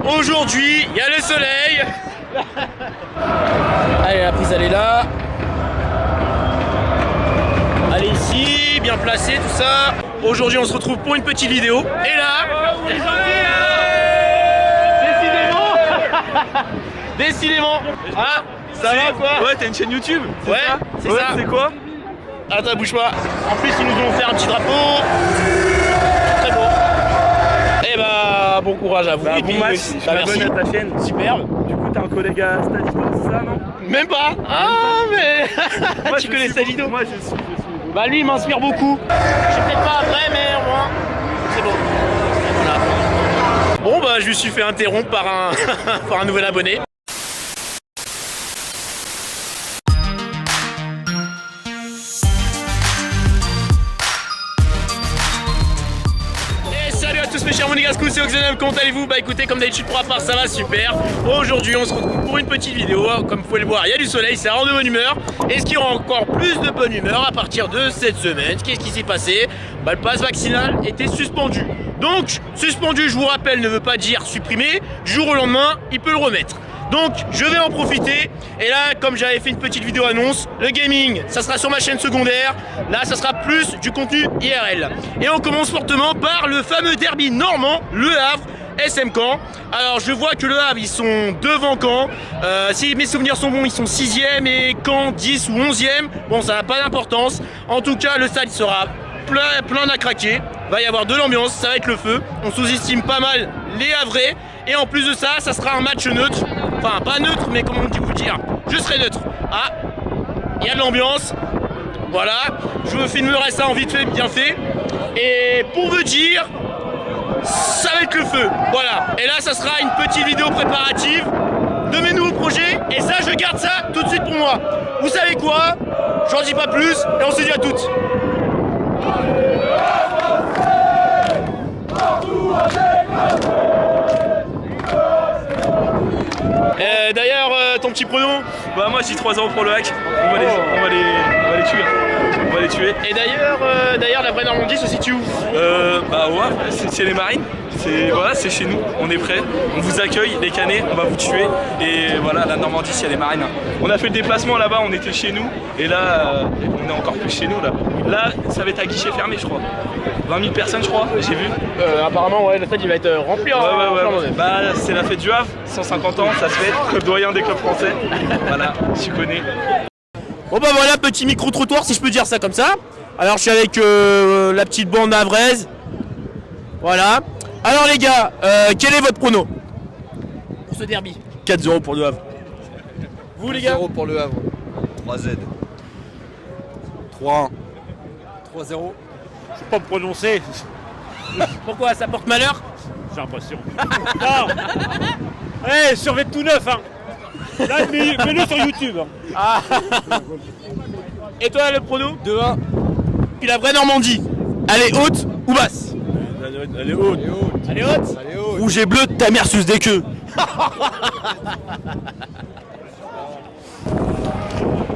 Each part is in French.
Aujourd'hui, il y a le soleil. Allez, la prise, elle est là. Allez, ici, bien placé, tout ça. Aujourd'hui, on se retrouve pour une petite vidéo. Et là, décidément. Ah, ça va quoi? Ouais, t'as une chaîne YouTube? Ouais, c'est ça. C'est quoi? Attends, bouge pas. En plus, ils nous ont fait un petit drapeau. Très beau. Et bah, bon courage à vous. Bah, bon match, Bah, merci à ta chaîne. Superbe. Du coup, t'as un collègue à Stadito, c'est ça, non? Même pas. Ah, mais Moi, tu connais Stadito? Moi, je suis. Bah, lui, il m'inspire beaucoup. Je sais peut-être pas après, mais au moins, c'est beau. Voilà. Bon, bah, je me suis fait interrompre par par un nouvel abonné. Salut à tous mes chers monégascous, c'est Oxenum, comment allez-vous? Bah écoutez, comme d'habitude pour la part ça va super. Aujourd'hui on se retrouve pour une petite vidéo. Comme vous pouvez le voir, il y a du soleil, ça rend de bonne humeur. Et ce qui rend encore plus de bonne humeur à partir de cette semaine, qu'est-ce qui s'est passé? Bah le pass vaccinal était suspendu. Donc suspendu, je vous rappelle, ne veut pas dire supprimé. Du jour au lendemain, il peut le remettre. Donc je vais en profiter. Et là, comme j'avais fait une petite vidéo annonce, le gaming ça sera sur ma chaîne secondaire. Là ça sera plus du contenu IRL. Et on commence fortement par le fameux derby normand, Le Havre SM Caen. Alors je vois que Le Havre ils sont devant Caen. Si mes souvenirs sont bons, ils sont 6e et Caen 10 ou 11e. Bon, ça n'a pas d'importance. En tout cas le stade sera plein à craquer. Va y avoir de l'ambiance, ça va être le feu. On sous-estime pas mal les Havrais. Et en plus de ça, ça sera un match neutre. Enfin, pas neutre, mais comment on dit vous dire, je serai neutre. Ah, il y a de l'ambiance. Voilà, je vous filmerai ça en vite fait, bien fait. Et pour vous dire, ça va être le feu. Voilà, et là, ça sera une petite vidéo préparative de mes nouveaux projets. Et ça, je garde ça tout de suite pour moi. Vous savez quoi? J'en dis pas plus, et on se dit à toutes. D'ailleurs, ton petit pronom? Bah, moi, j'ai 3 € pour le hack. On va les tuer. On va les tuer. Et d'ailleurs, la vraie Normandie se situe où? Bah, ouais, c'est les Marines. Voilà, c'est chez nous, on est prêts, on vous accueille, les Canets, on va vous tuer. Et voilà, la Normandie, c'est les Marines. On a fait le déplacement là-bas, on était chez nous. Et là, on est encore plus chez nous là. Là, ça va être à guichet fermé, je crois. 20 000 personnes, je crois, j'ai vu. Apparemment, ouais, le stade il va être rempli. Ouais. Bah, c'est la fête du Havre, 150 ans, ça se fait. Club doyen des clubs français. Voilà, tu connais. Bon bah voilà, petit micro-trottoir si je peux dire ça comme ça. Alors je suis avec la petite bande havraise. Voilà. Alors les gars, quel est votre prono pour ce derby? 4-0 pour Le Havre. Vous les gars? 0 pour Le Havre. 3Z. 3-1. 3-0. Je ne vais pas me prononcer. Pourquoi? Ça porte malheur? J'ai l'impression. Non. Allez, survêt tout neuf, hein. Là, mets-le sur YouTube. Ah. Et toi le prono? 2-1. Puis la vraie Normandie, elle est haute ou basse? Elle est haute. Elle est haute? Allez, haut. Rouge et bleu, ta mère suce des queues.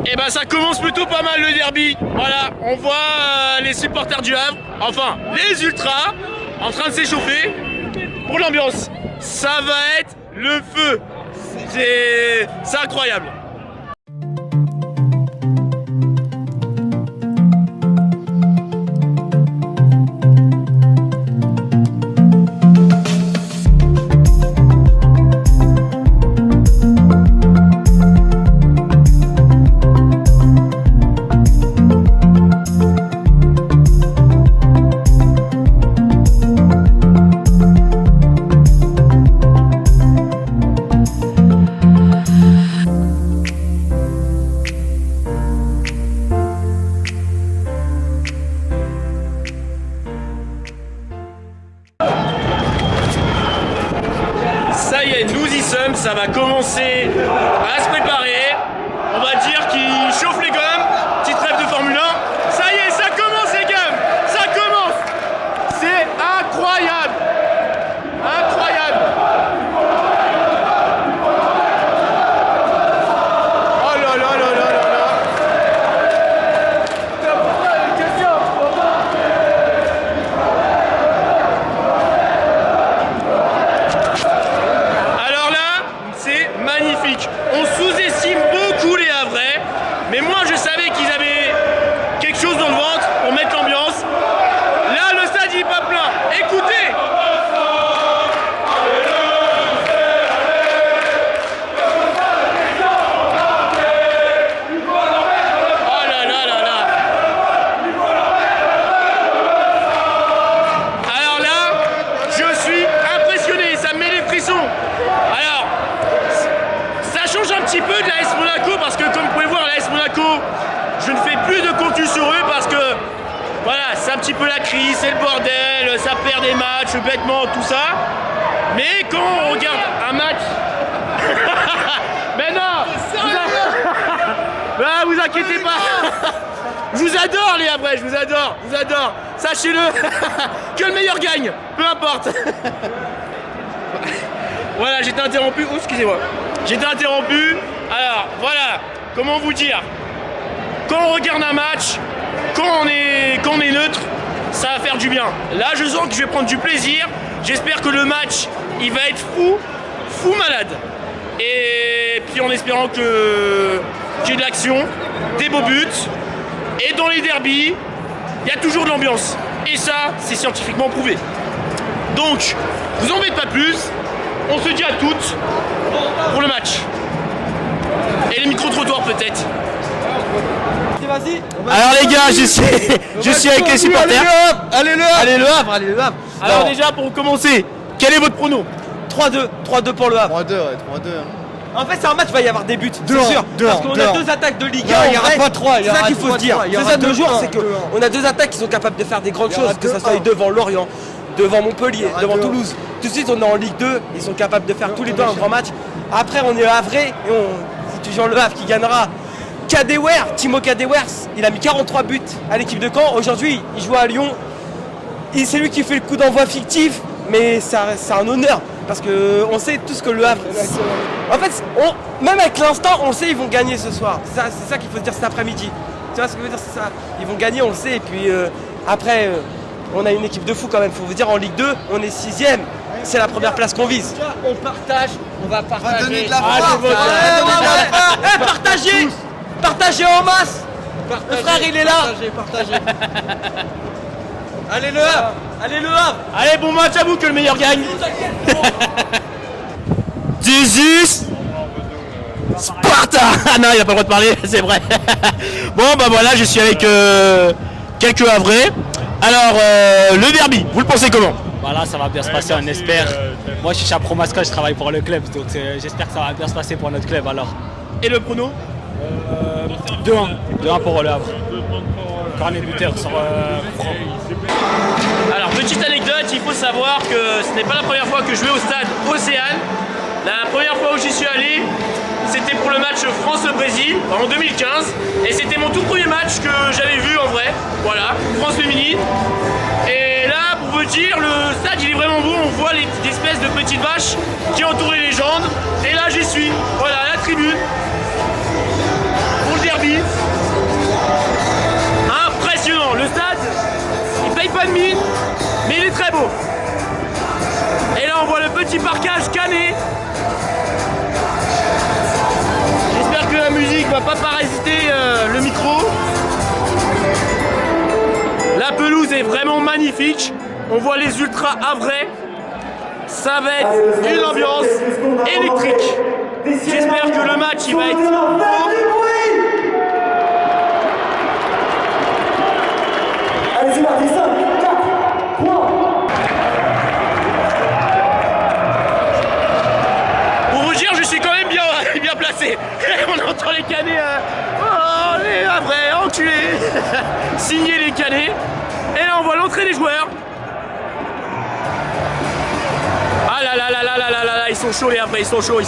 Et ben ça commence plutôt pas mal le derby. Voilà, on voit les supporters du Havre, enfin les ultras, en train de s'échauffer pour l'ambiance. Ça va être le feu. C'est incroyable. Ça y est, nous y sommes, ça va commencer à se préparer. On va dire qu'il chauffe les gommes, petite trêve de Formule 1. Ça y est, ça commence les gars, ça commence. C'est incroyable. Incroyable. Oh là là là là là là. petit peu la crise, c'est le bordel, ça perd des matchs bêtement, tout ça. Mais quand on regarde un match... Mais non bah, vous inquiétez pas. Je vous adore les Havrais, je vous adore, Sachez-le, que le meilleur gagne, peu importe. Voilà, j'étais interrompu. Oh, excusez-moi. J'étais interrompu. Alors, voilà, comment vous dire? Quand on regarde un match, quand on est neutre, ça va faire du bien. Là, je sens que je vais prendre du plaisir. J'espère que le match, il va être fou malade. Et puis en espérant qu'il y ait de l'action, des beaux buts. Et dans les derbies, il y a toujours de l'ambiance. Et ça, c'est scientifiquement prouvé. Donc, vous embêtez pas plus. On se dit à toutes pour le match. Et les micro-trottoirs peut-être. Alors les gars, je suis avec les supporters. Allez le Havre. Alors déjà, pour commencer, quel est votre prono? 3-2 pour le Havre. 3-2, ouais, 3-2. En fait, c'est un match, il va y avoir des buts, c'est sûr. Parce qu'on a deux attaques de Ligue 1. Il n'y aura pas 3. C'est ça qu'il faut se dire. C'est ça de jour, c'est qu'on a deux attaques qui sont capables de faire des grandes choses, que ça soit devant Lorient, devant Montpellier, devant Toulouse. Tout de suite, on est en Ligue 2, ils sont capables de faire tous les deux un grand match. Après, on est Havrais et c'est toujours le Havre qui gagnera. Kadewere, Timo Kadewere, il a mis 43 buts à l'équipe de Caen. Aujourd'hui, il joue à Lyon. Et c'est lui qui fait le coup d'envoi fictif, mais c'est un honneur. Parce qu'on sait tous que le Havre... En fait, même avec l'instant, on sait qu'ils vont gagner ce soir. C'est ça qu'il faut se dire cet après-midi. Tu vois ce que je veux dire, c'est ça. Ils vont gagner, on le sait. Et puis après, on a une équipe de fous quand même. Il faut vous dire, en Ligue 2, on est 6ème. C'est la première place qu'on vise. On partage, on va partager. On va donner de la force. Partagez. Partagez en masse. Le frère, il est là. Partagez. Allez le Havre. Allez le Havre. Allez, bon match à vous, que le meilleur gagne. 18 Sparta. Ah non, il n'a pas le droit de parler, c'est vrai. Bon, bah voilà, je suis avec quelques Havrais. Alors, le derby, vous le pensez comment? Voilà, ça va bien se passer, on espère. Moi, je suis chaperon mascotte, je travaille pour le club, donc j'espère que ça va bien se passer pour notre club alors. Et le prono? 2-1 pour le Havre. Cornet buteur sur Franck. Alors, petite anecdote, il faut savoir que ce n'est pas la première fois que je vais au stade Océane. La première fois où j'y suis allé, c'était pour le match France-Brésil en 2015. Et c'était mon tout premier match que j'avais vu en vrai. Voilà, France féminine. Et là, pour vous dire, le stade il est vraiment beau. On voit les espèces de petites vaches qui entourent les légendes. Et là, j'y suis. Voilà, la tribune. Pour le derby. Impressionnant. Le stade, il paye pas de mine, mais il est très beau. Et là, on voit le petit parcage canet. J'espère que la musique va pas parasiter le micro. La pelouse est vraiment magnifique. On voit les ultras havrais. Ça va être une ambiance électrique. J'espère que le match il va être beau. Allez, c'est parti, 5, 4, 3. Pour vous dire, je suis quand même bien placé. On entend les canets. Oh, les Havrais, enculés. Signer les canets. Et là, on voit l'entrée des joueurs. Ah là là là là là là là, ils sont chauds les Havrais, ils sont chauds.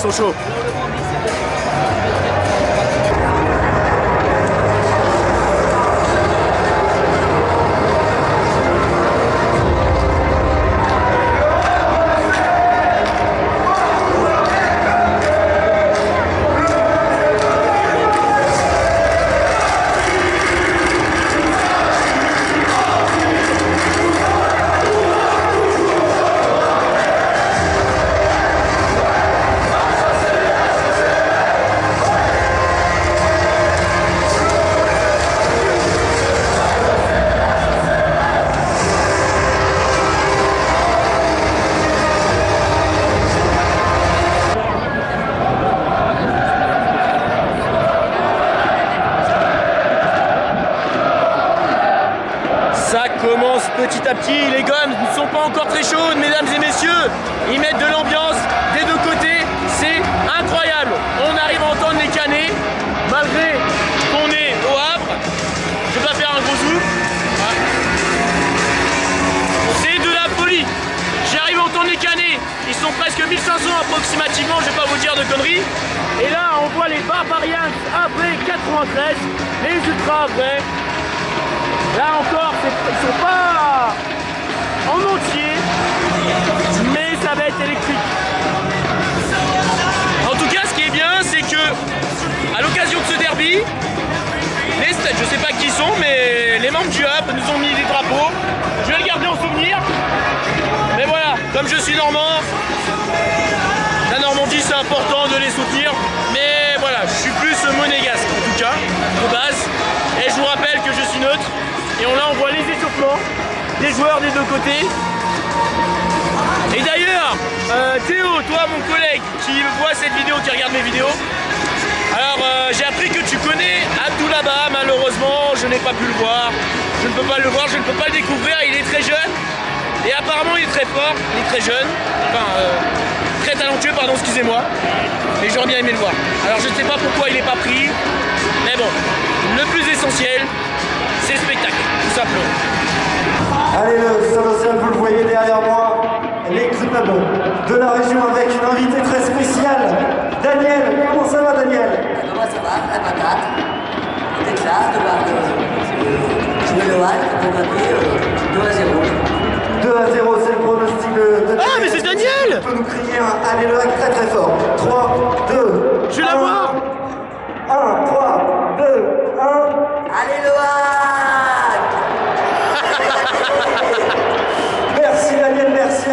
Ça commence petit à petit, les gommes ne sont pas encore très chaudes, mesdames et messieurs. Ils mettent de l'ambiance des deux côtés, c'est incroyable. On arrive à entendre les canets, malgré qu'on est au Havre. Je vais pas faire un gros zoom. approximativement, je vais pas vous dire de conneries. Et là, on voit les Barbarians après 93, les Ultras après. Là encore, ils sont pas en entier, mais ça va être électrique. En tout cas, ce qui est bien, c'est que à l'occasion de ce derby, les stades, je sais pas qui sont, mais les membres du HAP nous ont mis des drapeaux. Je vais le garder en souvenir. Mais voilà, comme je suis normand, la Normandie c'est important de les soutenir. Mais voilà, je suis plus monégasque en tout cas, de base. Et je vous rappelle que je suis neutre. Et là on voit les échauffements des joueurs des deux côtés. Et d'ailleurs, Théo, toi mon collègue qui voit cette vidéo, qui regarde mes vidéos, alors j'ai appris que tu connais Abdoulaba. Malheureusement je n'ai pas pu le voir. Je ne peux pas le voir, je ne peux pas le découvrir, il est très jeune. Et apparemment il est très fort, il est très jeune, enfin très talentueux, pardon, excusez-moi. Mais j'aurais bien aimé le voir. Alors je ne sais pas pourquoi il n'est pas pris. Mais bon, le plus essentiel, c'est le spectacle, tout simplement. Allez, le Saint-Océan, vous le voyez derrière moi, les clubs de la région avec une invitée très spéciale, Daniel. Comment ça va, Daniel? Comment ça va? Très patate. T'es là, de voir je me le vois, on va dire 2-0. 2-0, c'est le pronostic de Ah, mais c'est Daniel! Tu peux nous crier un allez le hack très très fort. 3, 2, Je vais la voir! 1, 3, 2, 1. Allez le hack! Merci Daniel, merci à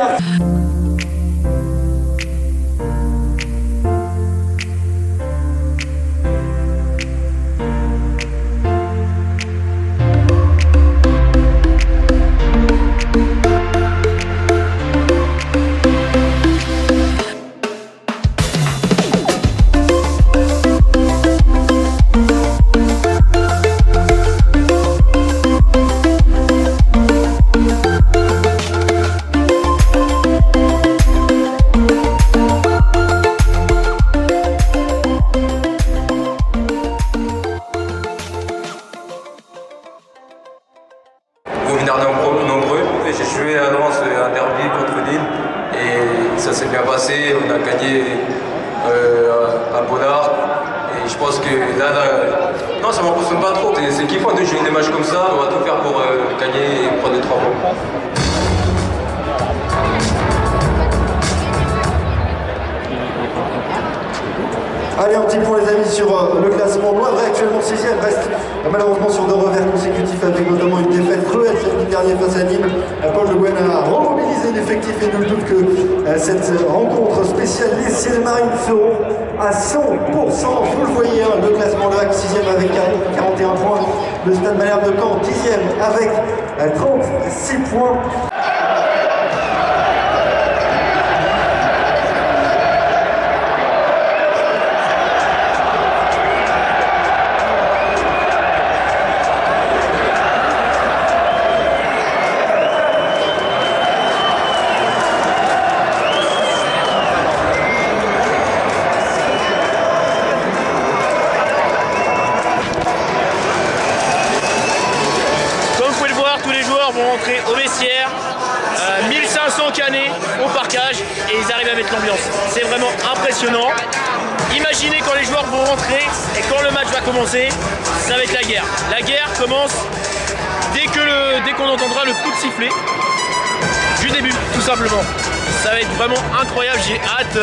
nombreux. J'ai joué à Lens un derby contre Lille et ça s'est bien passé. On a gagné à Bonnard et je pense que là non, ça m'impressionne pas trop. C'est kiffant de jouer des matchs comme ça. On va tout faire pour gagner et prendre les 3 points. Allez, un petit point les amis sur le classement. Loivre actuellement 6ème, reste malheureusement sur 2 revers consécutifs avec notamment une défaite cruelle samedi dernier face à Nîmes. Paul Le Guen a remobilisé l'effectif et nul doute que cette rencontre spéciale, les Ciel Marines seront à 100%. Vous le voyez, hein, le classement le HAC 6ème avec 41 points. Le Stade Malherbe de Caen 10ème avec 36 points. Vont rentrer au vestiaire, 1500 canets au parquage et ils arrivent à mettre l'ambiance. C'est vraiment impressionnant. Imaginez quand les joueurs vont rentrer et quand le match va commencer, ça va être la guerre. La guerre commence dès qu'on entendra le coup de sifflet du début, tout simplement. Ça va être vraiment incroyable, j'ai hâte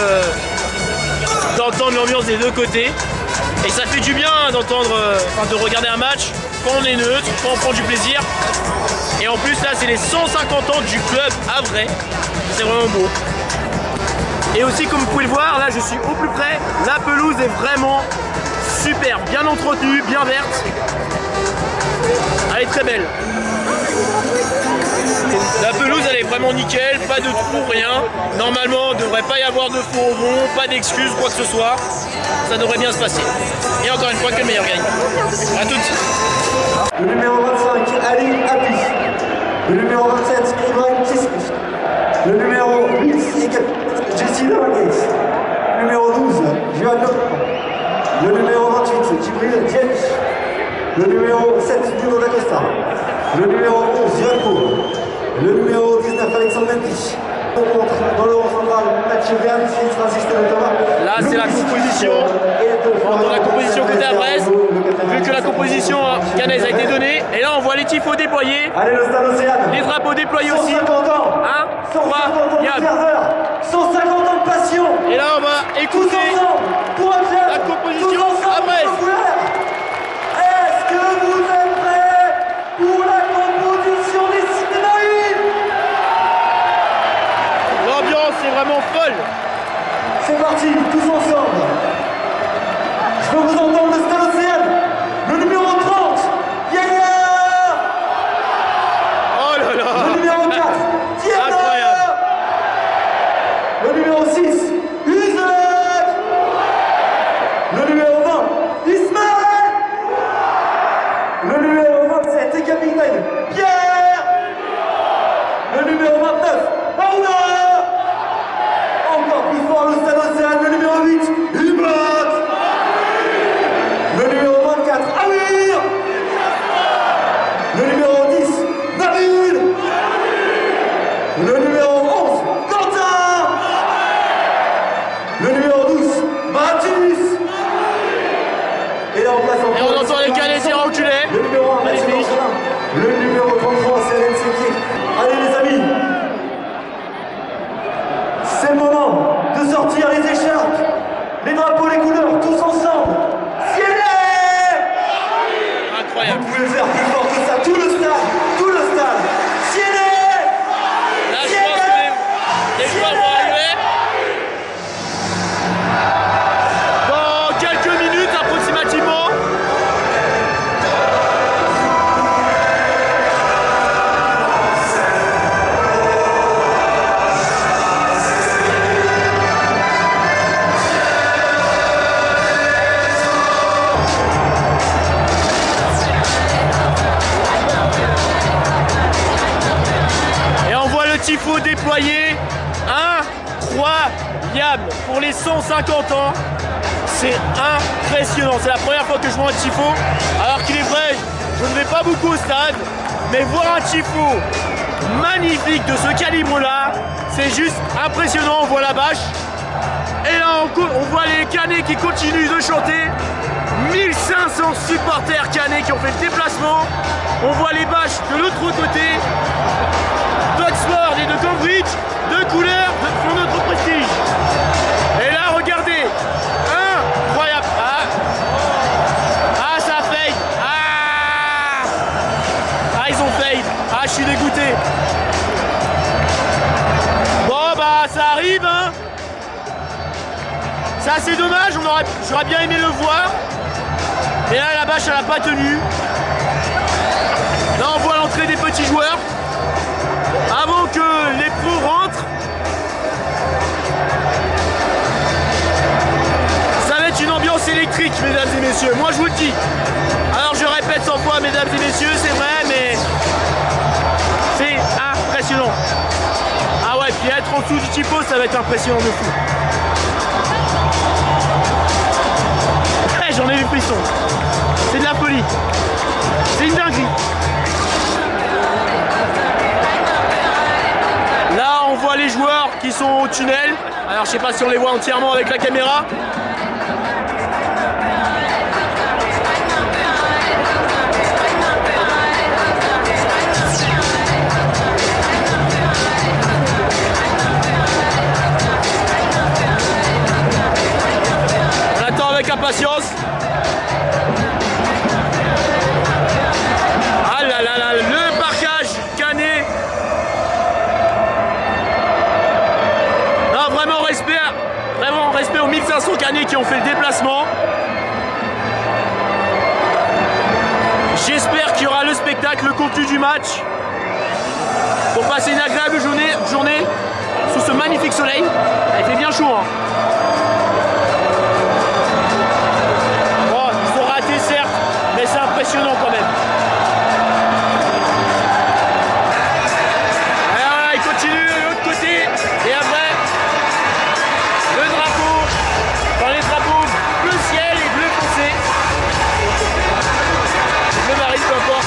d'entendre l'ambiance des deux côtés. Et ça fait du bien d'entendre, de regarder un match quand on est neutre, quand on prend du plaisir. Et en plus là c'est les 150 ans du club havrais, c'est vraiment beau. Et aussi comme vous pouvez le voir, là je suis au plus près, la pelouse est vraiment super, bien entretenue, bien verte. Elle est très belle. La pelouse elle est vraiment nickel, pas de trou, rien. Normalement il ne devrait pas y avoir de faux rebonds, pas d'excuses, quoi que ce soit. Ça devrait bien se passer. Et encore une fois que le meilleur gagne. A toutes. Le numéro 25, Ali Hapi. Le numéro 27, Ibrahim Kismi. Le numéro 8, Jesse Lewandowski. Le numéro 12, Johan Lopman. Le numéro 28, Djibril Diaby. Le numéro 7, Bruno Dacosta. Le numéro 11, Johan Cour. Le numéro 19, Alexandre Mendy. Dans le rond central, Mathieu Verne, Sinistre insiste notamment. Là, c'est la composition. Dans la composition côté à Brest, vu que la composition canaise a été donnée, et là on voit les tifos déployés, Allez, le stade Océane. les drapeaux déployés aussi. 150 ans. 1, 150 3, ans de Yam. ferveur. 150 ans de passion. Et là on va Tous écouter ensemble, pour un club, la composition tous ensemble, à Brest. nos couleurs. Est-ce que vous êtes prêts pour la composition des Cités Marines? L'ambiance est vraiment folle. C'est parti, tous ensemble. Je veux vous entendre le stade Océane. Le numéro 30, Yaya. Oh là là. Le numéro 4, Diana. Incroyable. Le numéro 6, Uzek. Le numéro 20, Ismaël. Le numéro 27 et capitaine, Pierre. Le numéro 29, Paula. Encore plus fort, le stade Océane, le numéro 8, Hubert. Le numéro 24, Amir. Le numéro 10, David. Le numéro 11, Quentin. Le numéro 12, Mathis. Et là on passe en Et on entend les Canets dire enculé. le numéro 1, Mathieu Magnifique. Marcelin. Le numéro 33, c'est Alain Séquier. Allez les amis, c'est le moment de sortir les écharpes, les drapeaux, les couleurs, tous ensemble. Ciel-est. Incroyable. Vous pouvez le faire plus fort que ça, tout le stade, Ciel-est. Là je pense que les joueurs vont arriver. Dans quelques minutes approximativement. Et on voit le tifo déployé. Incroyable pour les 150 ans. C'est impressionnant. C'est la première fois que je vois un tifo. Alors qu'il est vrai, je ne vais pas beaucoup au stade. Mais voir un tifo magnifique de ce calibre-là, c'est juste impressionnant. On voit la bâche. Et là, on voit les Canets qui continuent de chanter. 1500 supporters Canets qui ont fait le déplacement. On voit les bâches de l'autre côté. D'Oxford et de Cambridge, deux couleurs font notre prestige. Et là, regardez, incroyable. Ah, ça fade. Ah, ils ont fade. Ah, je suis dégoûté. Bon, bah, ça arrive, hein. C'est assez dommage, j'aurais bien aimé le voir. Et là, la bâche, elle n'a pas tenu. Là, on voit l'entrée des petits joueurs. Avant que les pros rentrent. Ça va être une ambiance électrique, mesdames et messieurs. Moi, je vous le dis. Alors, je répète 100 fois, mesdames et messieurs, c'est vrai, mais c'est impressionnant. Ah ouais, puis être en dessous du tifo, ça va être impressionnant de fou. J'en ai eu le frisson. C'est de la folie. C'est une dinguerie. Là, on voit les joueurs qui sont au tunnel. Alors, je sais pas si on les voit entièrement avec la caméra. On attend avec impatience. Ah là là là, le marquage Canet. Non, vraiment respect aux 1500 Canets qui ont fait le déplacement. J'espère qu'il y aura le spectacle, le contenu du match. Pour passer une agréable journée sous ce magnifique soleil. Il fait bien chaud, hein. Bon, ils ont raté certes, mais c'est impressionnant quand même. Alors là, il continue de l'autre côté. Et après, le drapeau. Dans les drapeaux bleu ciel et bleu foncé. Bleu marine, peu importe.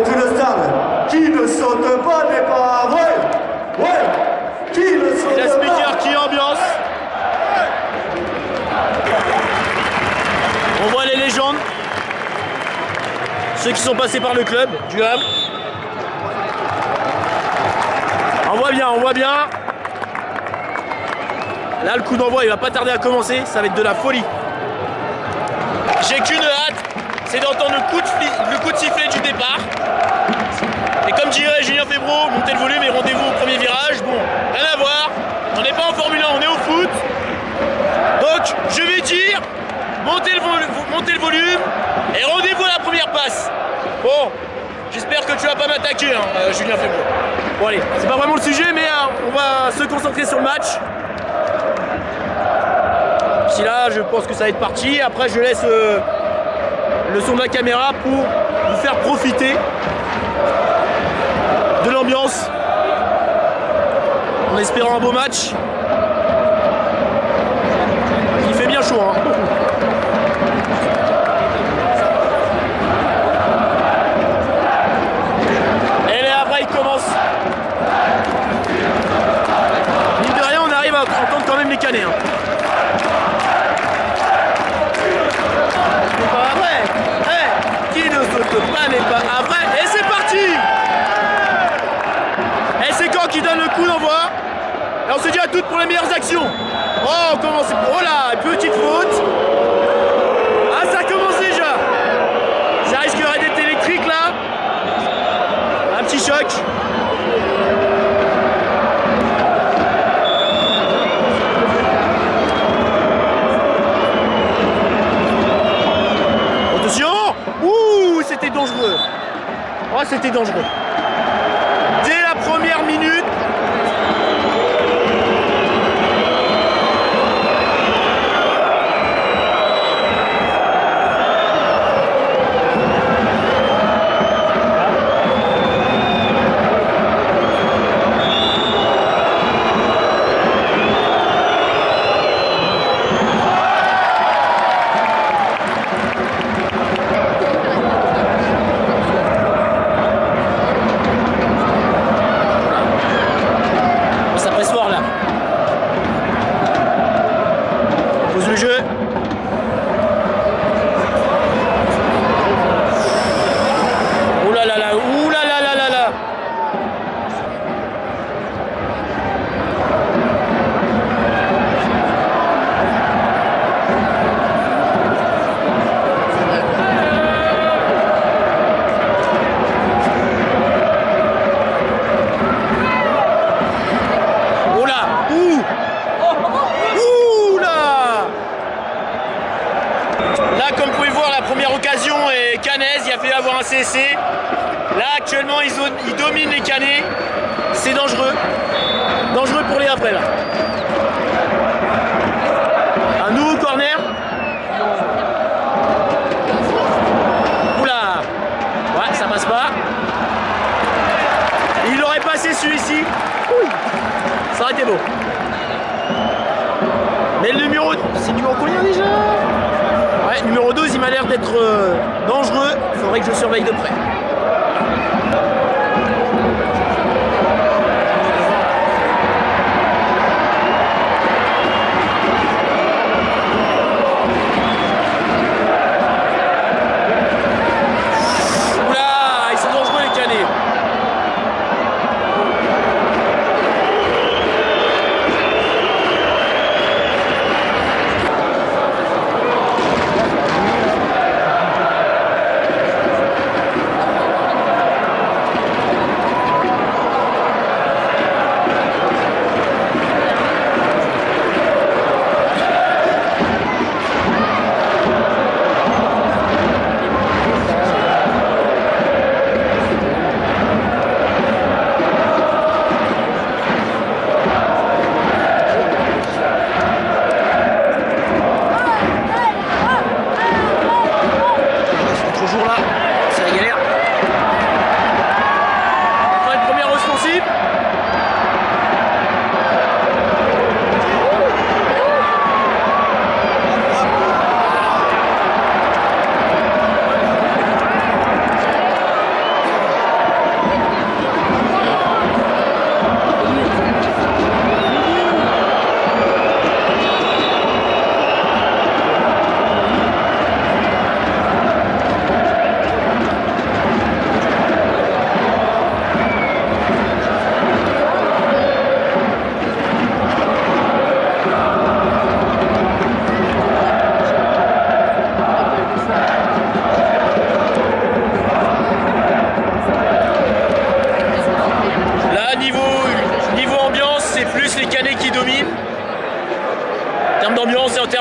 Allez, tout le stade. Qui ne saute pas n'est pas vrai. Ouais. Qui ne saute Et la pas. speaker qui ambiance. On voit les légendes. Ceux qui sont passés par le club du Havre. On voit bien, on voit bien. Là, le coup d'envoi, il va pas tarder à commencer. Ça va être de la folie. J'ai qu'une hâte, c'est d'entendre le coup de sifflet du départ. Et comme dirait Julien Febvreau, montez le volume et rendez-vous au premier virage. Bon, rien à voir. On n'est pas en Formule 1, on est au foot. Donc, je vais dire, montez le volume et rendez-vous à la première passe. Bon, j'espère que tu vas pas m'attaquer, hein, Julien Febvreau. Bon allez, c'est pas vraiment le sujet, mais on va se concentrer sur le match. D'ici là, je pense que ça va être parti. Après, je laisse le son de la caméra pour vous faire profiter de l'ambiance en espérant un beau match. Il fait bien chaud, hein. Et là, après, il commence. Mine de rien, on arrive à entendre quand même les canets, hein. C'est pas vrai. Hey, qui ne saute pas n'est pas vrai. Et c'est parti. Et c'est quand qui donne le coup d'envoi. Et on se dit à toutes pour les meilleures actions. Oh, on commence. Oh là, petite faute. Ah, ça commence déjà. Ça risquerait d'être électrique là. Un petit choc. Ouh, c'était dangereux. Oh, c'était dangereux. Dès la première minute. Le jeu. Ouh là là là, ouh là là là là là. Oh là, ouh. Là, comme vous pouvez le voir, la première occasion est Canez, il a fait avoir un CSC. Là, actuellement, ils dominent les Canets. C'est dangereux. Dangereux pour les après, là. Un nouveau corner. Oula. Ouais, ça passe pas. Il aurait passé celui-ci. Ça aurait été beau. Mais le numéro... C'est le numéro combien déjà ? Ouais, numéro 12, il m'a l'air d'être dangereux. Il faudrait que je surveille de près. Oula, ils sont dangereux les canets.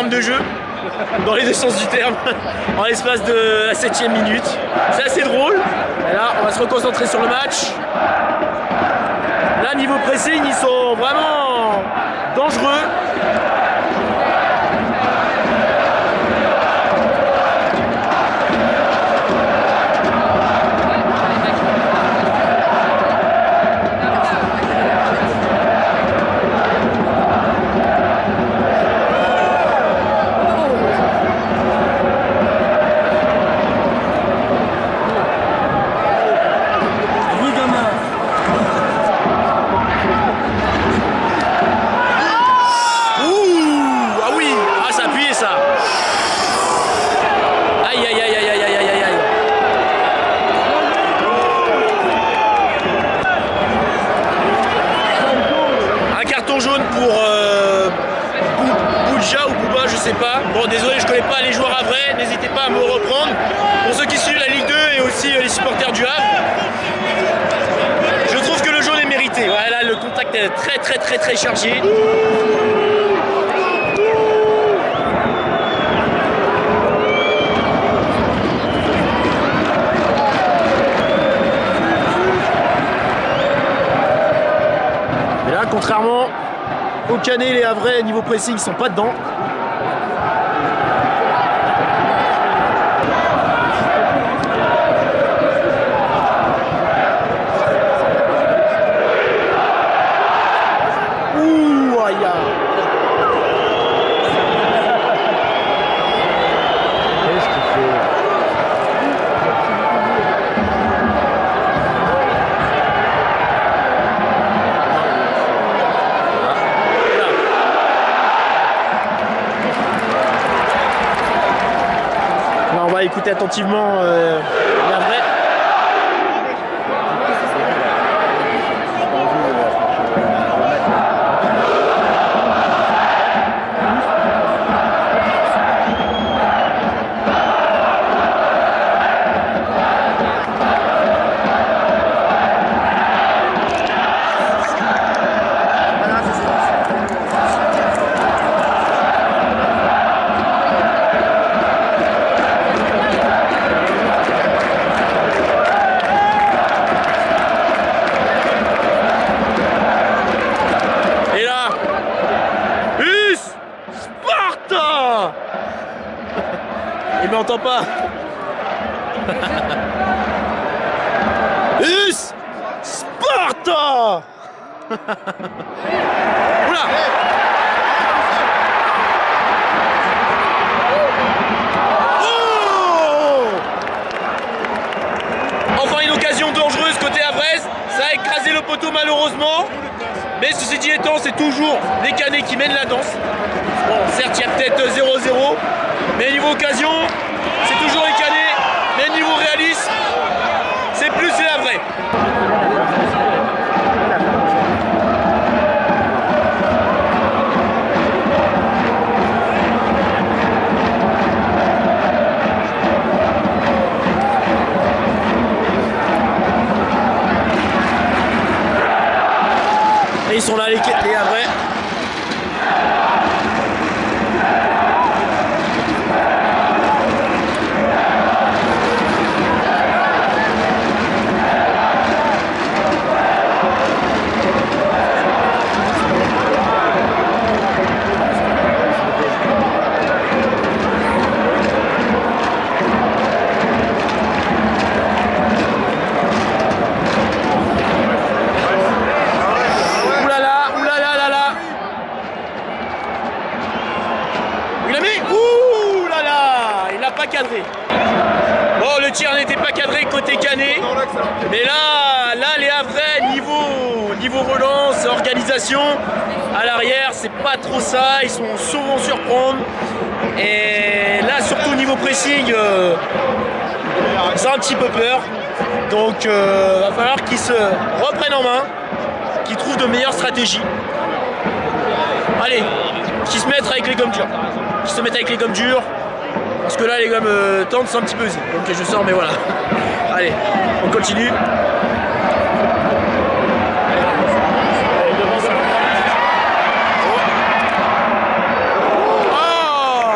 secondes de jeu, dans les deux sens du terme, en l'espace de la 7e minute. C'est assez drôle. Et là, on va se reconcentrer sur le match. Là, niveau pressing, ils sont vraiment dangereux. Jaune pour Boudja ou Bouba, je sais pas. Bon, désolé, je connais pas les joueurs à vrai, n'hésitez pas à me reprendre. Pour ceux qui suivent la Ligue 2 et aussi les supporters du Havre, je trouve que le jaune est mérité. Voilà, le contact est très chargé. Et là, contrairement au Canet, les Havrais, niveau pressing, ils sont pas dedans. Ouh, aïe. Qu'est-ce qu'il fait? On va écouter attentivement les Havrais. Il m'entend pas. Us Sparta. Oula. Oh. Enfin une occasion dangereuse côté Havrais. Ça a écrasé le poteau malheureusement. Mais ceci dit étant, c'est toujours les Canets qui mènent la danse. Bon, certes, il y a peut-être 0-0. Mais niveau occasion, c'est toujours les Canets. Mais niveau réalisme, c'est plus les Havrais. Et ils sont là les Havrais. Cadré. Bon, le tir n'était pas cadré côté Canet, mais là les Havrais niveau relance, organisation à l'arrière, c'est pas trop ça, ils sont souvent surprendre et là surtout niveau pressing, ça a un petit peu peur, donc va falloir qu'ils se reprennent en main, qu'ils trouvent de meilleures stratégies. Allez, qu'ils se mettent avec les gommes dures. Parce que là les gommes tendent, c'est un petit peu usé. Donc je sors, mais voilà. Allez, on continue. Oh,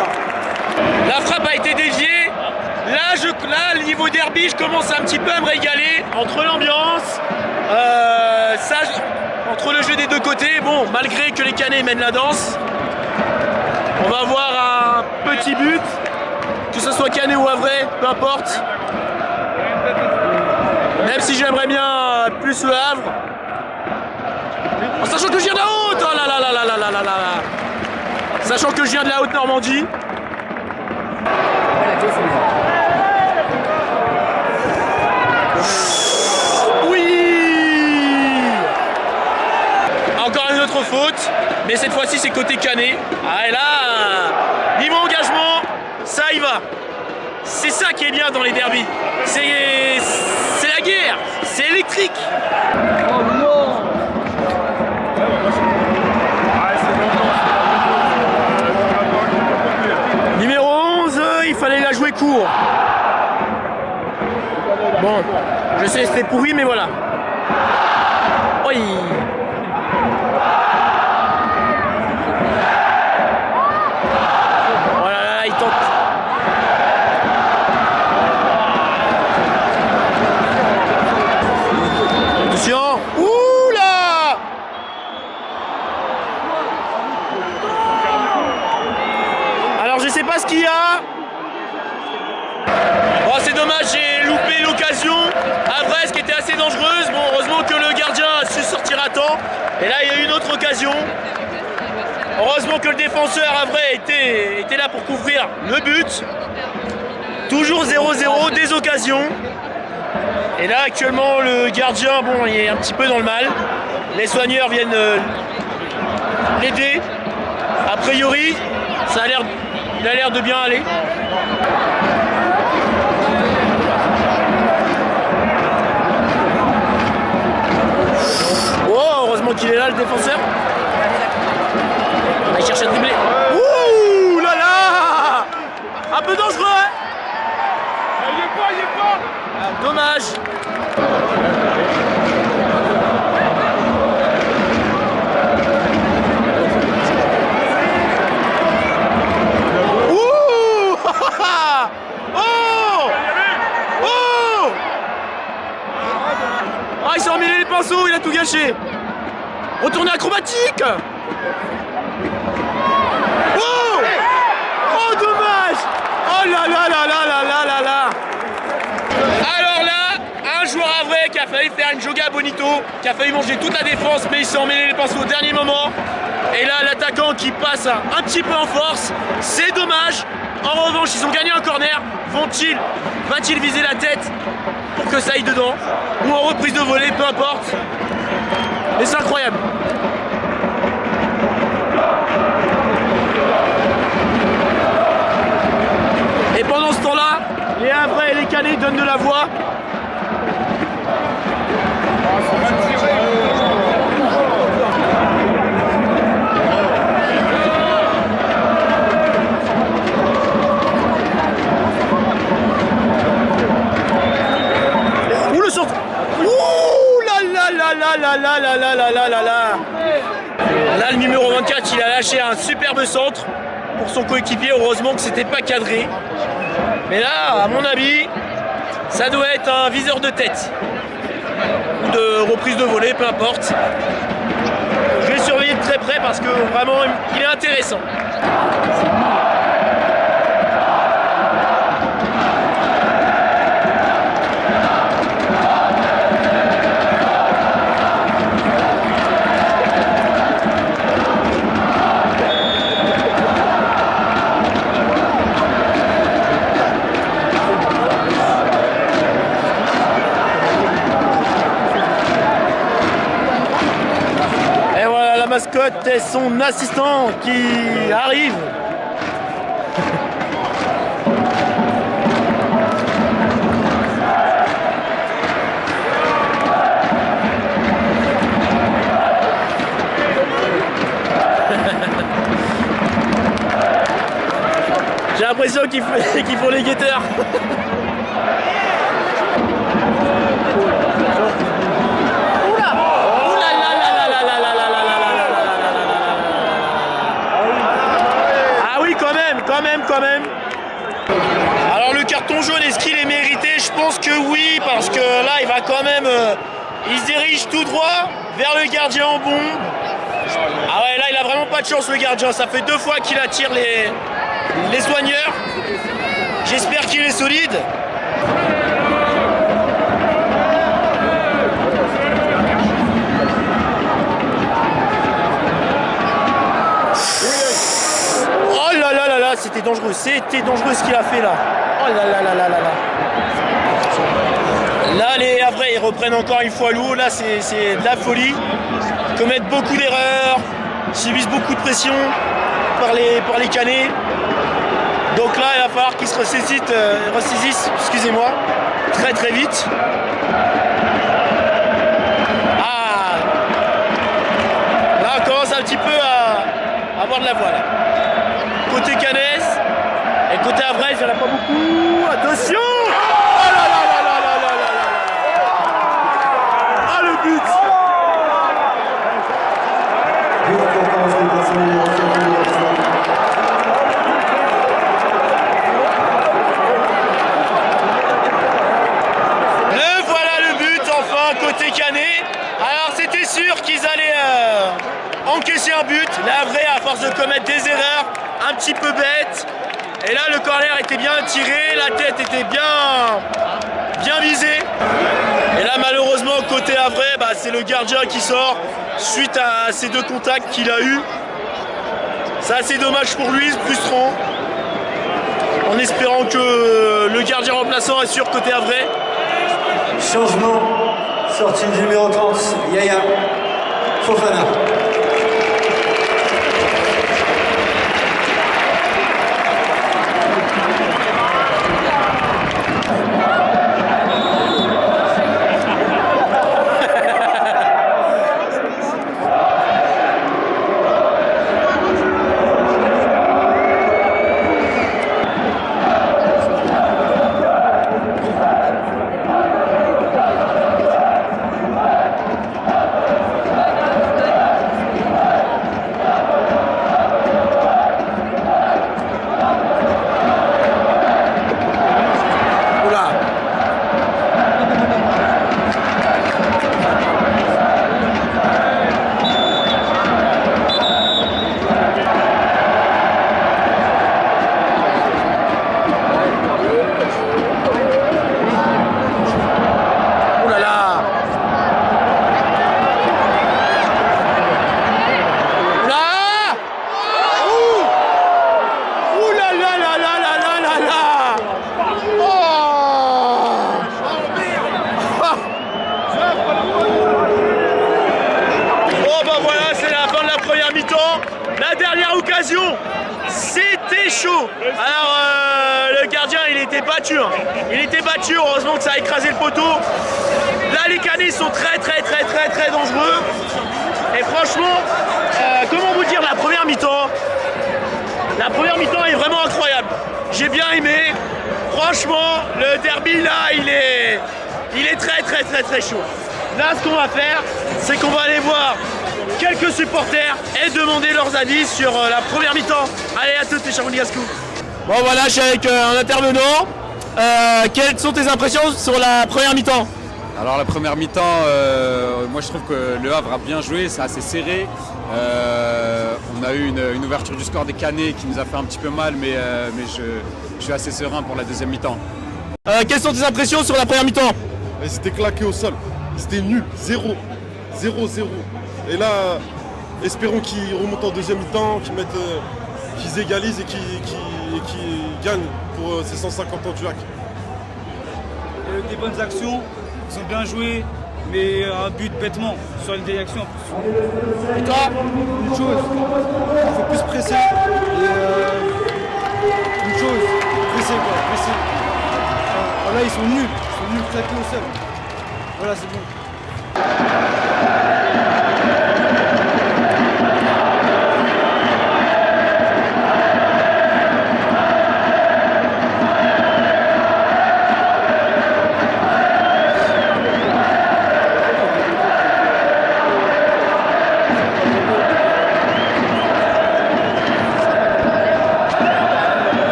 derby, je commence un petit peu à me régaler entre l'ambiance, entre le jeu des deux côtés. Bon, malgré que les Canets mènent la danse, on va avoir un petit but, que ce soit Canet ou Havrais, peu importe. Même si j'aimerais bien plus le Havre. En sachant que je viens de la haute, oh là là là là là là là là. Sachant que je viens de la Haute-Normandie. Oui. Encore une autre faute, mais cette fois-ci c'est côté Canet. Ah et là, niveau engagement, ça y va. C'est ça qui est bien dans les derbys. C'est la guerre, c'est électrique. Oh non. Numéro 11, il fallait la jouer court. Bon, je sais c'était pourri mais voilà. Oui. Voilà, là, il tente. Attention. Ouh là. Alors je sais pas ce qu'il y a. Oh, c'est dommage, j'ai loupé l'occasion. Havrais qui était assez dangereuse. Bon, heureusement que le gardien a su sortir à temps. Et là, il y a eu une autre occasion. Heureusement que le défenseur Havrais était là pour couvrir le but. Toujours 0-0, des occasions. Et là, actuellement, le gardien, bon, il est un petit peu dans le mal. Les soigneurs viennent l'aider. A priori, il a l'air de bien aller. Oh, heureusement qu'il est là, le défenseur. Il cherche à dribbler. Ouh là là. Un peu dangereux, hein. Il est pas. Ah, dommage. Ouh. Oh. Oh. Ah, il s'est emmêlé les pinceaux, il a tout gâché. Retourné acrobatique. Oh. Oh, dommage. Oh là là là là là là là là. Alors là, un joueur Havrais qui a failli faire une joga bonito, qui a failli manger toute la défense, mais il s'est emmêlé les pinceaux au dernier moment. Et là, l'attaquant qui passe un petit peu en force, c'est dommage. En revanche, ils ont gagné un corner. Va-t-il viser la tête pour que ça aille dedans, ou en reprise de volée, peu importe. Mais c'est incroyable. Et pendant ce temps-là, les Havrais et les Canets donnent de la voix. Ouh, le sort. Ouh là là là là là là là là là là là. Là, le numéro 24, il a lâché un superbe centre pour son coéquipier. Heureusement que c'était pas cadré. Mais là, à mon avis, ça doit être un viseur de tête ou de reprise de volée, peu importe. Je vais surveiller de très près parce que vraiment, il est intéressant. Mascotte et son assistant qui arrive. J'ai l'impression qu'ils font les guetteurs. Quand même. Alors le carton jaune, est-ce qu'il est mérité? Je pense que va quand même... il se dirige tout droit vers le gardien en bombe. Ah ouais, là il a vraiment pas de chance le gardien. Ça fait 2 fois qu'il attire les soigneurs. J'espère qu'il est solide. Oh là là là là, c'était dangereux ce qu'il a fait là. Oh là là là là là là. Là les Havrais ils reprennent encore une fois l'eau, là c'est de la folie. Ils commettent beaucoup d'erreurs, subissent beaucoup de pression par les Canets. Donc là il va falloir qu'ils se ressaisissent, excusez-moi, très très vite. Ah, là on commence un petit peu à avoir de la voile. Côté Cannes et côté Havrais, il n'y en a pas beaucoup. Attention! Oh là là là là là là là là! Ah le but! Le voilà le but enfin côté Canet. Alors c'était sûr qu'ils allaient encaisser un but. La Havrais à force de commettre des erreurs un petit peu bêtes. Et là le corner était bien tiré, la tête était bien visée. Et là malheureusement côté Havrais, bah, c'est le gardien qui sort suite à ces 2 contacts qu'il a eu. C'est assez dommage pour lui, frustrant. En espérant que le gardien remplaçant assure côté Havrais. Changement, sortie du numéro 30, Yaya Fofana. C'était chaud. Alors le gardien il était battu. Il était battu, heureusement que ça a écrasé le poteau. Là les Canets sont très dangereux. Et franchement, comment vous dire la première mi-temps? La première mi-temps est vraiment incroyable. J'ai bien aimé. Franchement, le derby là, il est très chaud. Là, ce qu'on va faire, c'est qu'on va aller voir quelques supporters et demander leurs avis sur la première mi-temps. Allez, à tous les chers Monégasques. Bon voilà, je suis avec un intervenant. Quelles sont tes impressions sur la première mi-temps? Alors la première mi-temps, moi je trouve que Le Havre a bien joué, c'est assez serré. On a eu une ouverture du score des Canets qui nous a fait un petit peu mal, mais je suis assez serein pour la deuxième mi-temps. Quelles sont tes impressions sur la première mi-temps? C'était claqué au sol, c'était nul, 0-0. Et là, espérons qu'ils remontent en deuxième mi-temps, qu'ils égalisent et qu'ils gagnent pour ces 150 ans du lac. Des bonnes actions, ils ont bien joué, mais un but bêtement sur une vieille action. Et toi? Une chose, il faut plus presser. Et une chose, presser quoi, presser. Là ils sont nuls claqués au sol. Voilà, c'est bon.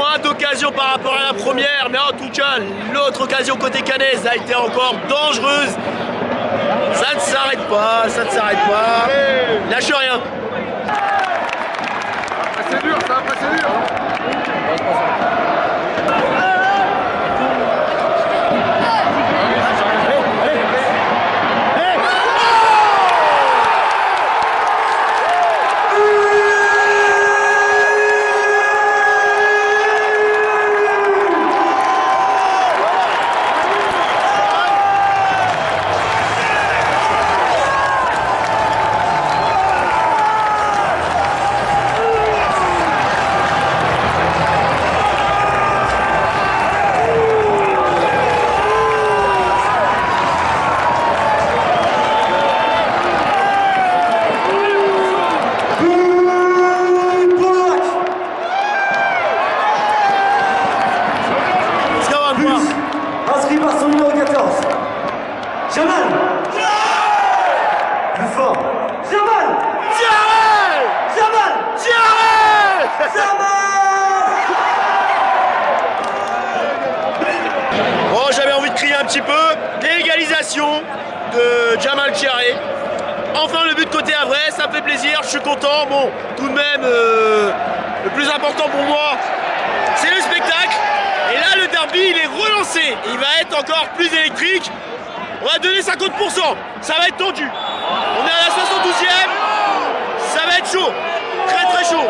moins d'occasions par rapport à la première, mais en tout cas, l'autre occasion côté Canet a été encore dangereuse. Ça ne s'arrête pas, ça ne s'arrête pas. Lâche rien. C'est dur, ça va passer dur. Inscrit par son numéro 14. Jamal. Plus fort. Jamal. Jamal. Bon, j'avais envie de crier un petit peu. L'égalisation de Jamal Thiaré. Enfin le but côté Havre, ça me fait plaisir, je suis content. Bon, tout de même, le plus important pour moi, c'est le spectacle. Et là, le derby, il est relancé. Il va être encore plus électrique. On va donner 50%. Ça va être tendu. On est à la 72e. Ça va être chaud. Très très chaud.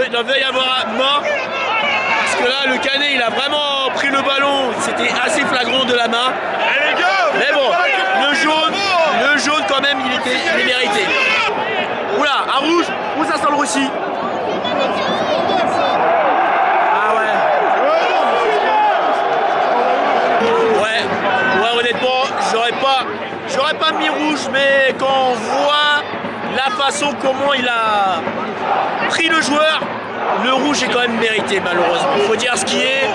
Il devait y avoir main, parce que là le Canet il a vraiment pris le ballon, c'était assez flagrant de la main. Mais bon, le jaune quand même il est mérité. Oula, à rouge, où ça sent le Russie? Ah ouais, honnêtement, j'aurais pas mis rouge, mais quand on voit la façon comment il a pris le joueur, le rouge est quand même mérité malheureusement. Il faut dire ce qui est.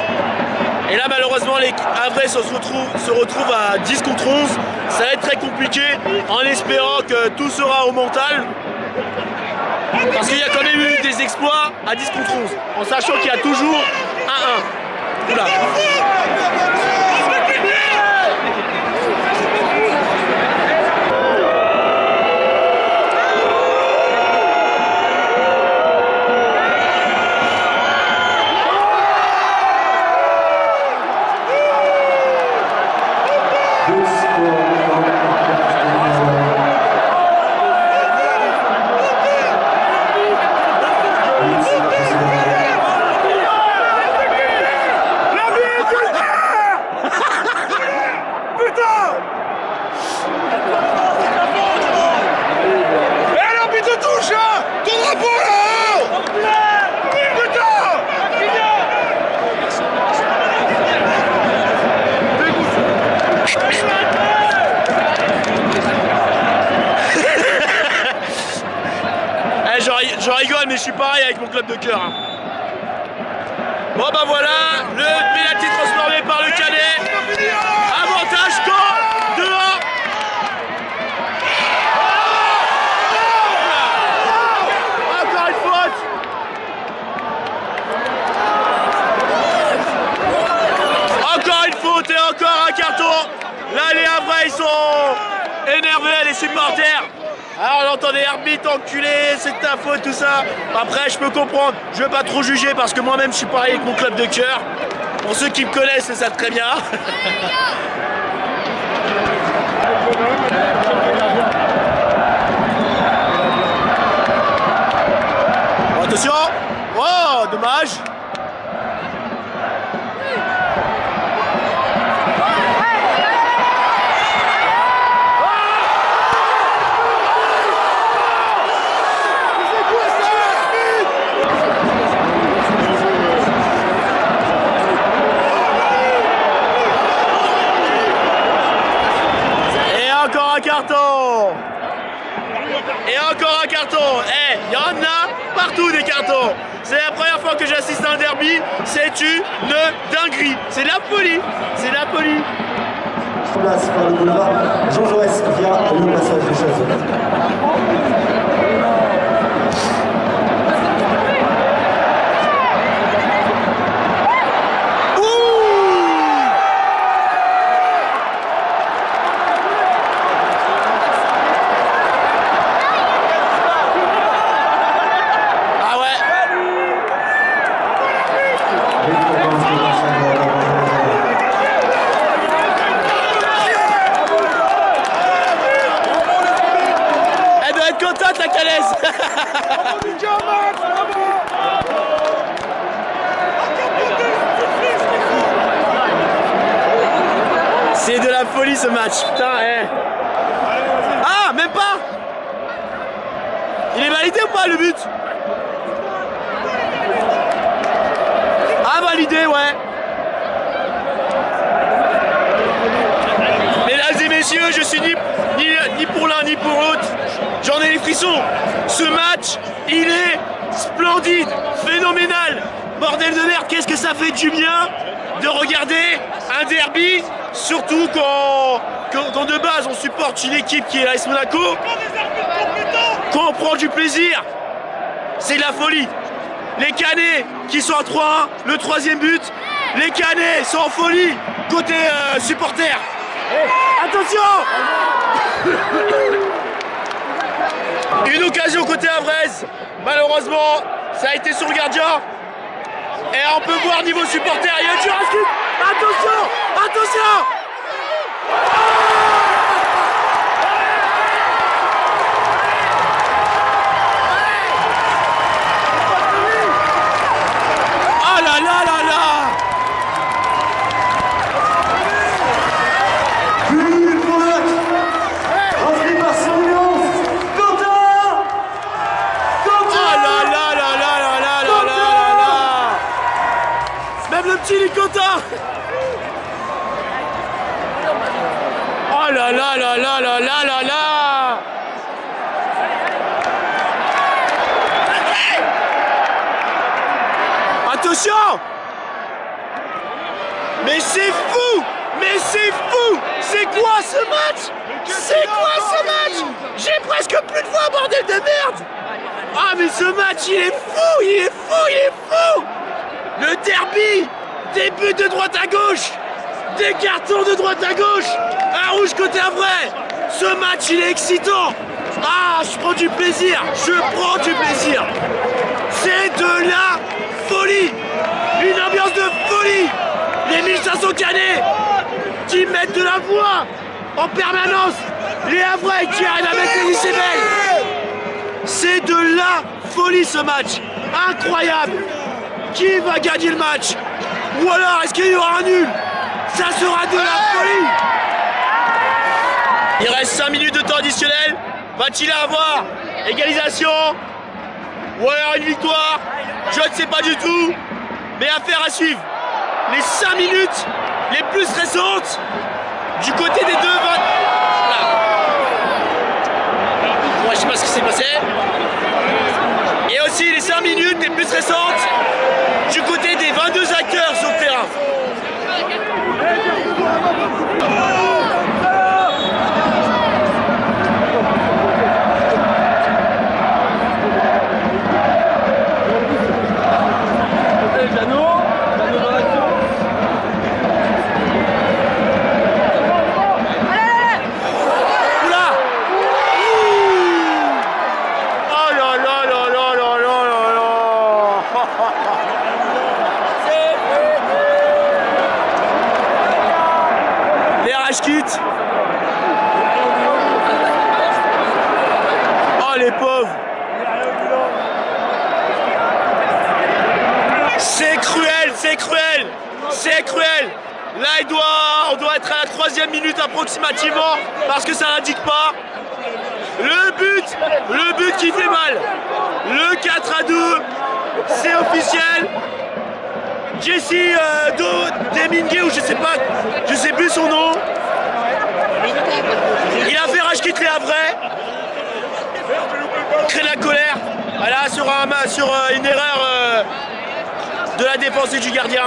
Et là malheureusement les Havrais se retrouvent à 10 contre 11. Ça va être très compliqué en espérant que tout sera au mental. Parce qu'il y a quand même eu des exploits à 10 contre 11. En sachant qu'il y a toujours 1-1. Oula. Je rigole mais je suis pareil avec mon club de cœur. Bon bah voilà, le pénalty transformé par le Canet. Avantage quand 2-1. supporters. Alors on entend des arbitres enculés, c'est ta faute, tout ça. Après, je peux comprendre, je vais pas trop juger parce que moi-même je suis pareil avec mon club de cœur. Pour ceux qui me connaissent, c'est ça très bien. Bon, attention. Oh, dommage. Un carton. Et encore un carton. Eh, il y en a partout des cartons. C'est la première fois que j'assiste à un derby. C'est une dinguerie. C'est la folie. C'est la folie. Place par le boulevard Jean Jaurès via le passage des Chazeux. La calaise. C'est de la folie ce match. Putain, eh. Ah, même pas. Il est validé ou pas le but? Ah, validé, ouais. Mesdames et messieurs, je suis ni pour l'un ni pour l'autre. J'en ai les frissons. Ce match, il est splendide, phénoménal. Bordel de merde, qu'est-ce que ça fait du bien de regarder un derby, surtout quand de base on supporte une équipe qui est l'AS Monaco, quand on prend du plaisir. C'est de la folie. Les Canets qui sont à 3-1, le troisième but. Les Canets sont en folie côté supporters. Attention. Une occasion côté Avrez, malheureusement ça a été sur le gardien. Et on peut voir niveau supporter, il y a Jurassic. Attention, attention. Oh là là là là. Licotin. Oh là là là là là là là là. Attention. Mais c'est fou. Mais c'est fou. C'est quoi ce match? C'est quoi ce match? J'ai presque plus de voix, bordel de merde. Ah mais ce match il est fou. Il est fou. Il est fou. Le derby. Des buts de droite à gauche, des cartons de droite à gauche, un rouge côté Avrez. Ce match il est excitant. Ah, je prends du plaisir, C'est de la folie, une ambiance de folie. Les 1500 Canets qui mettent de la voix en permanence, les Avrez qui arrivent à mettre les décibels. C'est de la folie ce match, incroyable. Qui va gagner le match? Ou alors, est-ce qu'il y aura un nul? Ça sera de la folie. Il reste 5 minutes de temps additionnel. Va-t-il avoir égalisation? Ou alors une victoire? Je ne sais pas du tout. Mais affaire à suivre. Les 5 minutes les plus récentes du côté des deux... Là. Moi, je sais pas ce qui s'est passé. Et aussi les 5 minutes les plus récentes du côté des 22 acteurs sur le terrain. Oula. rush kit. Oh les pauvres. C'est cruel, c'est cruel, c'est cruel. Là on doit être à la 3e minute approximativement parce que ça n'indique pas. Le but qui fait mal. Le 4-2, c'est officiel. Jesse Demingue ou je sais plus son nom. Il a fait rush kit les Havrais. Crée de la colère. Voilà, sur une erreur de la défense et du gardien.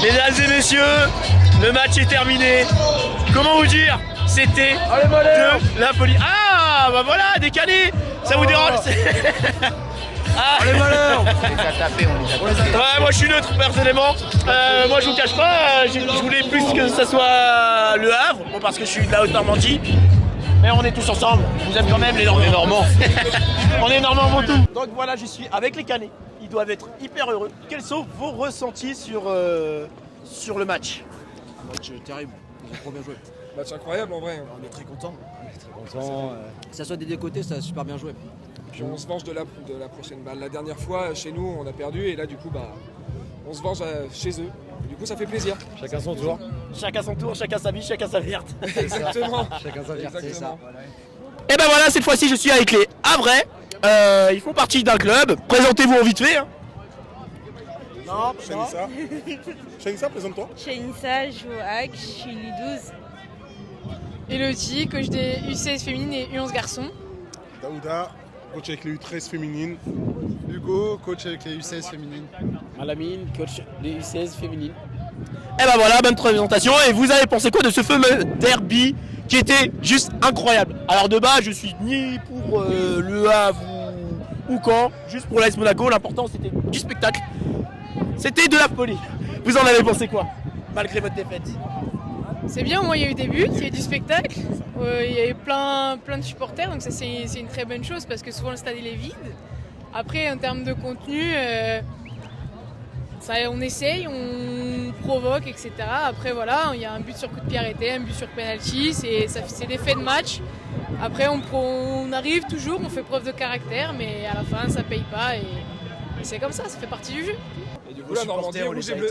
Mesdames et messieurs, le match est terminé. Comment vous dire? C'était de la folie. Ah bah voilà, décalé. Ça vous dérange? Ah. Les malheurs. Ouais, moi je suis neutre personnellement. Moi je vous cache pas, je voulais plus que ça soit le Havre, bon, parce que je suis de la Haute-Normandie. Mais on est tous ensemble, vous aime quand même les Normands. On est Normands avant tout. Donc voilà, je suis avec les Canets. Ils doivent être hyper heureux. Quels sont vos ressentis sur le match? Match terrible, ils ont trop bien joué. Match incroyable en vrai. On est très contents. Que ça soit des deux côtés, ça a super bien joué. Puis on se venge de la prochaine balle. La dernière fois, chez nous, on a perdu et là, du coup, on se venge chez eux. Du coup, ça fait plaisir. Chacun son tour. Chacun son tour, chacun sa vie, chacun sa verte. Exactement. Chacun sa verte, c'est ça. Et ben voilà, cette fois-ci, je suis avec les Havrais. Ils font partie d'un club. Présentez-vous en vite fait. Hein. Non, Chanissa. Chanissa, présente-toi. Chanissa, je joue au HAC, je suis U12. Elodie, coach des U16 féminines et U11 garçons. Daouda, coach avec les U13 féminines. Hugo, coach avec les U16 féminines. Malamine, coach des U16 féminines. Et ben voilà, bonne présentation. Et vous avez pensé quoi de ce fameux derby qui était juste incroyable? Alors de base, je suis ni pour le Havre ou Caen, juste pour l'AS Monaco. L'important, c'était du spectacle. C'était de la folie. Vous en avez pensé quoi, malgré votre défaite? C'est bien, au moins il y a eu des buts, il y a eu du spectacle, il y a eu plein de supporters, donc ça c'est une très bonne chose parce que souvent le stade il est vide. Après en termes de contenu, on essaye, on provoque, etc. Après voilà, il y a un but sur coup de pied arrêté, un but sur penalty, c'est des faits de match. Après on arrive toujours, on fait preuve de caractère, mais à la fin ça paye pas et c'est comme ça fait partie du jeu. Et du coup la Normandie est rouge et bleu.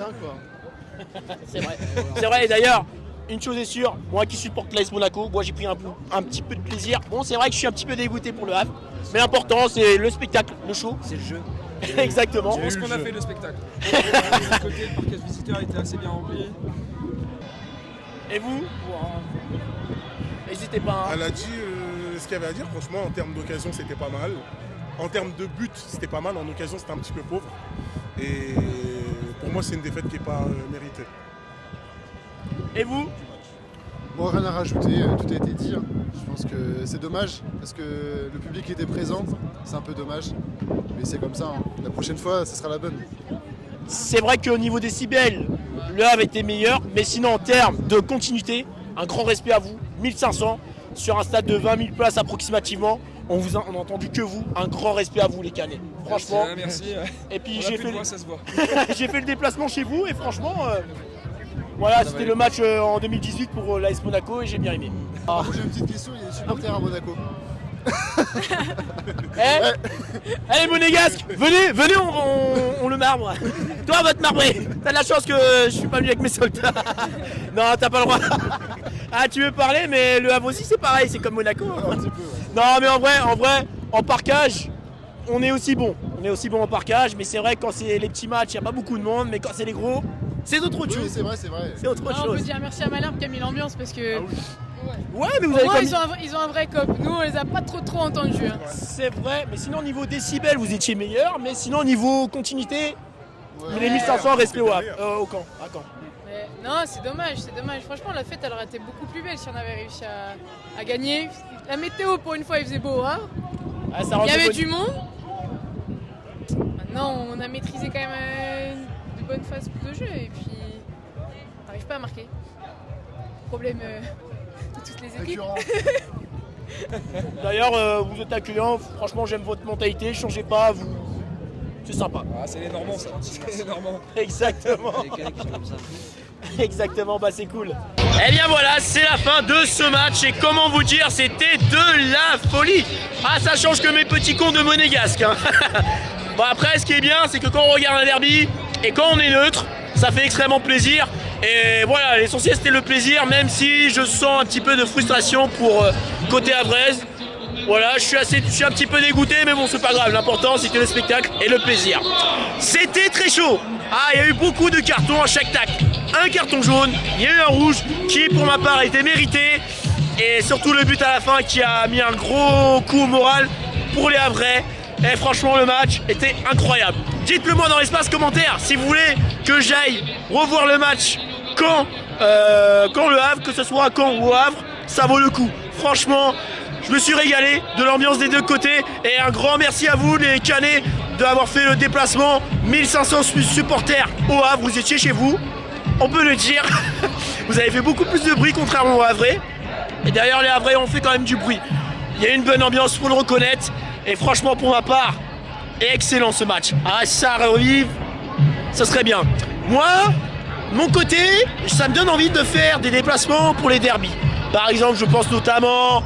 C'est vrai. C'est vrai, et d'ailleurs, une chose est sûre, moi qui supporte l'AS Monaco, moi j'ai pris un petit peu de plaisir. Bon, c'est vrai que je suis un petit peu dégoûté pour le Havre, mais l'important c'est le spectacle, le show. C'est le jeu. Exactement. Je pense qu'on a fait le spectacle. Le côté le parquage visiteur était assez bien rempli. Et vous? N'hésitez pas. Elle a dit ce qu'il y avait à dire, franchement, en termes d'occasion, c'était pas mal. En termes de but, c'était pas mal. En occasion, c'était un petit peu pauvre. Et pour moi, c'est une défaite qui n'est pas méritée. Et vous? Bon, rien à rajouter, tout a été dit. Je pense que c'est dommage parce que le public était présent. C'est un peu dommage. Mais c'est comme ça. La prochaine fois, ce sera la bonne. C'est vrai qu'au niveau des décibels, le Havre était meilleur. Mais sinon, en termes de continuité, un grand respect à vous. 1500 sur un stade de 20 000 places approximativement. On a entendu que vous. Un grand respect à vous les Canets. Franchement. Merci. Et puis j'ai fait ça se voit. j'ai fait le déplacement chez vous et franchement, voilà, c'était le match en 2018 pour l'AS Monaco et j'ai bien aimé. Moi j'ai une petite question, il y a des supporters à Monaco. Allez Monégasque, venez on le marbre. Toi va te marbrer. T'as de la chance que je suis pas venu avec mes soldats. Non, t'as pas le droit. Ah, tu veux parler, mais le Havre aussi c'est pareil, c'est comme Monaco. Un petit peu, ouais. Non mais en vrai, en parkage, on est aussi bon. On est aussi bon en parkage, mais c'est vrai que quand c'est les petits matchs, il n'y a pas beaucoup de monde, mais quand c'est les gros, c'est autre chose. Oui, c'est vrai. C'est autre chose. On peut dire merci à Malherbe qui a mis l'ambiance parce que. Ouais, mais vous avez pas mis... ils ont un vrai cop. Nous, on les a pas trop entendus. Hein. C'est vrai, mais sinon, au niveau décibels, vous étiez meilleur, mais sinon, au niveau continuité, les 1500 respect au camp. À Caen. Mais non, c'est dommage. Franchement, la fête, elle aurait été beaucoup plus belle si on avait réussi à gagner. La météo, pour une fois, il faisait beau au Havre. Ah, il y avait du monde. Maintenant, on a maîtrisé quand même de bonnes phases de jeu et puis on n'arrive pas à marquer. Problème de toutes les équipes. D'ailleurs, vous êtes accueillants, franchement j'aime votre mentalité, changez pas, vous... c'est sympa. Ah, c'est les Normands ça, c'est les Normands. Exactement. Les Canets qui sont comme ça. Exactement, bah c'est cool. Et bien voilà, c'est la fin de ce match et comment vous dire, c'était de la folie. Ah, ça change que mes petits cons de Monégasque. Hein. Bon après, ce qui est bien, c'est que quand on regarde un derby et quand on est neutre, ça fait extrêmement plaisir. Et voilà, l'essentiel c'était le plaisir, même si je sens un petit peu de frustration pour côté Havraise. Voilà, je suis un petit peu dégoûté, mais bon, c'est pas grave. L'important, c'était le spectacle et le plaisir. C'était très chaud. Ah, il y a eu beaucoup de cartons à chaque tac. Un carton jaune, il y a eu un rouge qui, pour ma part, était mérité. Et surtout le but à la fin qui a mis un gros coup au moral pour les Havrais. Et franchement, le match était incroyable. Dites-le moi dans l'espace commentaire si vous voulez que j'aille revoir le match quand le Havre, que ce soit à Caen ou au Havre, ça vaut le coup. Franchement, je me suis régalé de l'ambiance des deux côtés et un grand merci à vous les Canets d'avoir fait le déplacement. 1500 supporters au Havre, vous étiez chez vous, on peut le dire. Vous avez fait beaucoup plus de bruit contrairement aux Havrais. Et derrière les Havrais ont fait quand même du bruit. Il y a une bonne ambiance, faut le reconnaître. Et franchement pour ma part, excellent ce match. Ah, ça revive, ça serait bien. Moi, de mon côté, ça me donne envie de faire des déplacements pour les derbies. Par exemple, je pense notamment,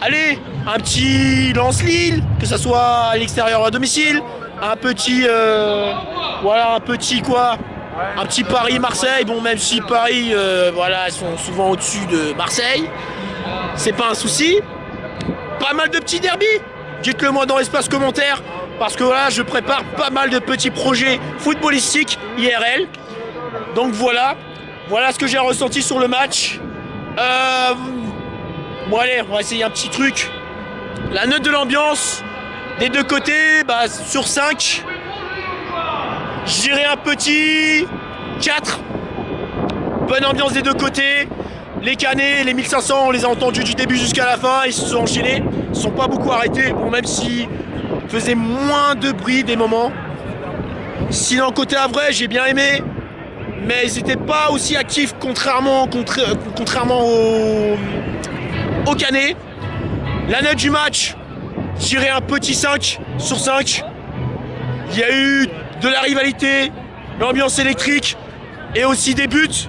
allez, un petit Lens-Lille, que ça soit à l'extérieur ou à domicile, un petit, voilà, un petit Paris-Marseille. Bon, même si Paris, voilà, sont souvent au-dessus de Marseille, c'est pas un souci. Pas mal de petits derbys. Dites-le moi dans l'espace commentaire, parce que voilà, je prépare pas mal de petits projets footballistiques IRL. Donc voilà ce que j'ai ressenti sur le match. Bon allez, on va essayer un petit truc. La note de l'ambiance des deux côtés, bah, sur 5, je dirais un petit 4. Bonne ambiance des deux côtés. Les Canets, les 1500, on les a entendus du début jusqu'à la fin, ils se sont enchaînés, ils ne sont pas beaucoup arrêtés, bon, même s'ils faisaient moins de bruit des moments. Sinon, côté Havrais, j'ai bien aimé, mais ils n'étaient pas aussi actifs contrairement aux Canets. La note du match, je dirais un petit 5 sur 5. Il y a eu de la rivalité, l'ambiance électrique et aussi des buts.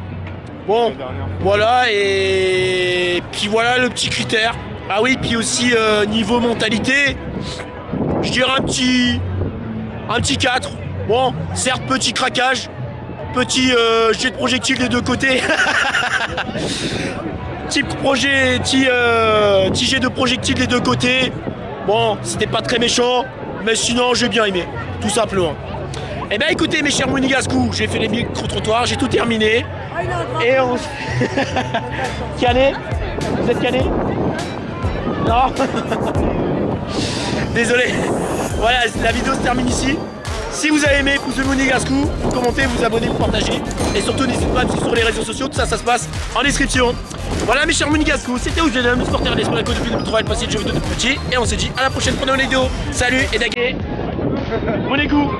Bon, voilà, et puis voilà le petit critère. Ah oui, puis aussi niveau mentalité, je dirais un petit 4. Bon, certes, petit craquage, petit jet de projectile des deux côtés. Petit jet de projectile des deux côtés. Bon, c'était pas très méchant, mais sinon j'ai bien aimé, tout simplement. Eh bien écoutez mes chers Monégascous, j'ai fait les micro-trottoirs, j'ai tout terminé. Et on... Canet? Vous êtes Canet? Non. Désolé. Voilà, la vidéo se termine ici. Si vous avez aimé, pouce le Monégascous, vous commentez, vous abonnez, vous partagez. Et surtout n'hésitez pas à me suivre sur les réseaux sociaux, tout ça, ça se passe en description. Voilà mes chers Monégascous, c'était où je viens de me supporter l'esprit de depuis 2003 le passé de jeux vidéo de petit. Et on se dit à la prochaine pour une vidéo. Salut et daguet. Monégascous.